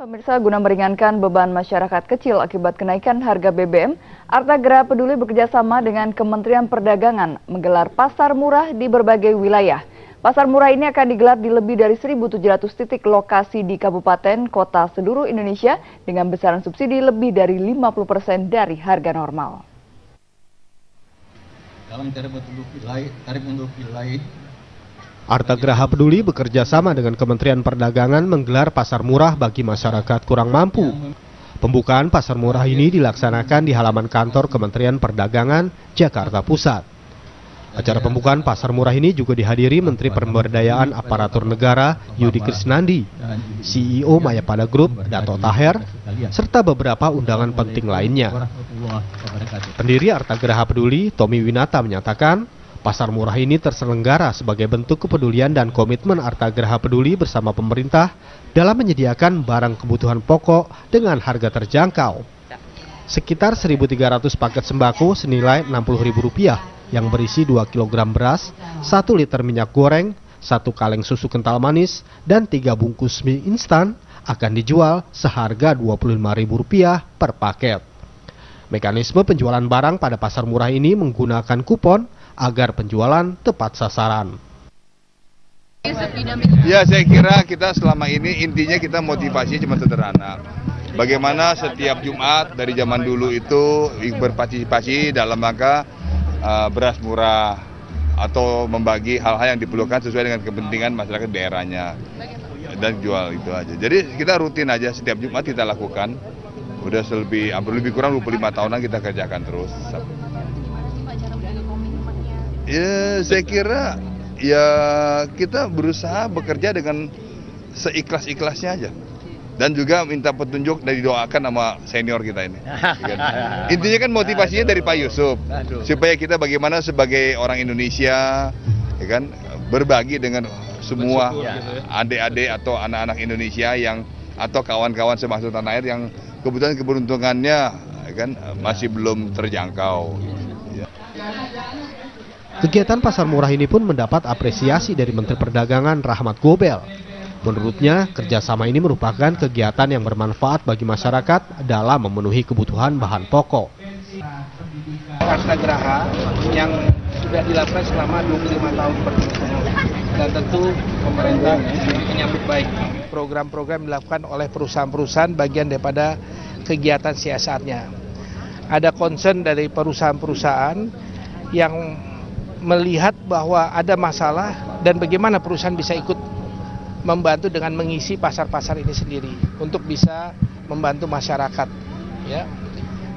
Pemirsa, guna meringankan beban masyarakat kecil akibat kenaikan harga BBM, Arta Gera Peduli bekerjasama dengan Kementerian Perdagangan menggelar pasar murah di berbagai wilayah. Pasar murah ini akan digelar di lebih dari 1.700 titik lokasi di kabupaten kota seluruh Indonesia dengan besaran subsidi lebih dari 50% dari harga normal. Dalam tarif untuk wilayah, Arta Gera Peduli bekerja sama dengan Kementerian Perdagangan menggelar pasar murah bagi masyarakat kurang mampu. Pembukaan pasar murah ini dilaksanakan di halaman kantor Kementerian Perdagangan, Jakarta Pusat. Acara pembukaan pasar murah ini juga dihadiri Menteri Pemberdayaan Aparatur Negara Yudi Krisnandi, CEO Mayapada Group Dato Taher, serta beberapa undangan penting lainnya. Pendiri Arta Gera Peduli, Tommy Winata menyatakan, pasar murah ini terselenggara sebagai bentuk kepedulian dan komitmen Arta Gera Peduli bersama pemerintah dalam menyediakan barang kebutuhan pokok dengan harga terjangkau. Sekitar 1.300 paket sembako senilai Rp60.000 yang berisi 2 kg beras, 1 liter minyak goreng, 1 kaleng susu kental manis, dan 3 bungkus mie instan akan dijual seharga Rp25.000 per paket. Mekanisme penjualan barang pada pasar murah ini menggunakan kupon agar penjualan tepat sasaran. Ya, saya kira kita selama ini intinya kita motivasi cuma sederhana. Bagaimana setiap Jumat dari zaman dulu itu berpartisipasi dalam rangka beras murah atau membagi hal-hal yang diperlukan sesuai dengan kepentingan masyarakat daerahnya dan jual itu aja. Jadi kita rutin aja setiap Jumat kita lakukan. Udah lebih kurang 25 tahunan kita kerjakan terus. Ya, saya kira ya kita berusaha bekerja dengan seikhlas-ikhlasnya aja. Dan juga minta petunjuk dari doakan sama senior kita ini. Intinya kan motivasinya dari Pak Yusuf, supaya kita bagaimana sebagai orang Indonesia, ya kan, berbagi dengan semua adik-adik atau anak-anak Indonesia yang atau kawan-kawan semasuk tanah air yang kebetulan keberuntungannya, ya kan, masih belum terjangkau. Kegiatan pasar murah ini pun mendapat apresiasi dari Menteri Perdagangan Rahmat Gobel. Menurutnya, kerjasama ini merupakan kegiatan yang bermanfaat bagi masyarakat dalam memenuhi kebutuhan bahan pokok. Arta Gera yang sudah dilakukan selama 25 tahun berturut-turut dan tentu pemerintah menyambut baik program-program dilakukan oleh perusahaan-perusahaan bagian daripada kegiatan CSR-nya. Ada concern dari perusahaan-perusahaan yang melihat bahwa ada masalah dan bagaimana perusahaan bisa ikut membantu dengan mengisi pasar-pasar ini sendiri untuk bisa membantu masyarakat, ya.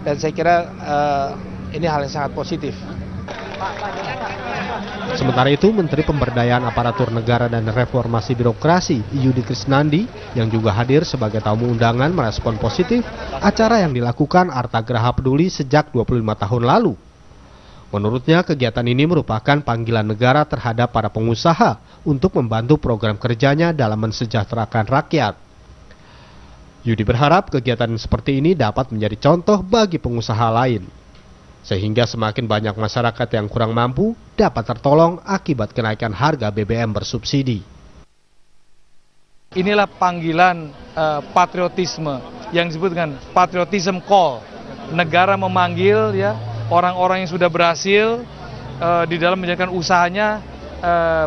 Dan saya kira ini hal yang sangat positif. Sementara itu, Menteri Pemberdayaan Aparatur Negara dan Reformasi Birokrasi Yudi Krisnandi yang juga hadir sebagai tamu undangan merespon positif acara yang dilakukan Arta Gera Peduli sejak 25 tahun lalu. Menurutnya, kegiatan ini merupakan panggilan negara terhadap para pengusaha untuk membantu program kerjanya dalam mensejahterakan rakyat. Yudi berharap kegiatan seperti ini dapat menjadi contoh bagi pengusaha lain, sehingga semakin banyak masyarakat yang kurang mampu dapat tertolong akibat kenaikan harga BBM bersubsidi. Inilah panggilan patriotisme yang disebut dengan patriotism call. Negara memanggil, ya, orang-orang yang sudah berhasil di dalam menjalankan usahanya,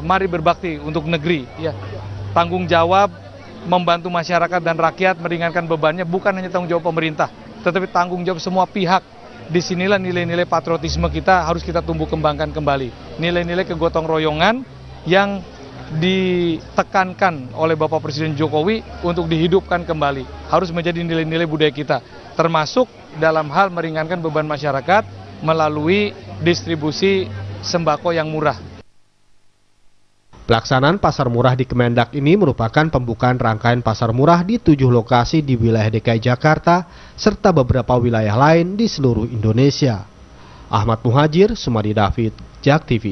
mari berbakti untuk negeri. Ya. Tanggung jawab membantu masyarakat dan rakyat meringankan bebannya bukan hanya tanggung jawab pemerintah, tetapi tanggung jawab semua pihak. Disinilah nilai-nilai patriotisme kita harus kita tumbuh kembangkan kembali. Nilai-nilai kegotong royongan yang ditekankan oleh Bapak Presiden Jokowi untuk dihidupkan kembali. Harus menjadi nilai-nilai budaya kita, termasuk dalam hal meringankan beban masyarakat melalui distribusi sembako yang murah. Pelaksanaan pasar murah di Kemendak ini merupakan pembukaan rangkaian pasar murah di 7 lokasi di wilayah DKI Jakarta serta beberapa wilayah lain di seluruh Indonesia. Ahmad Muhajir, Sumadi David, JAK TV.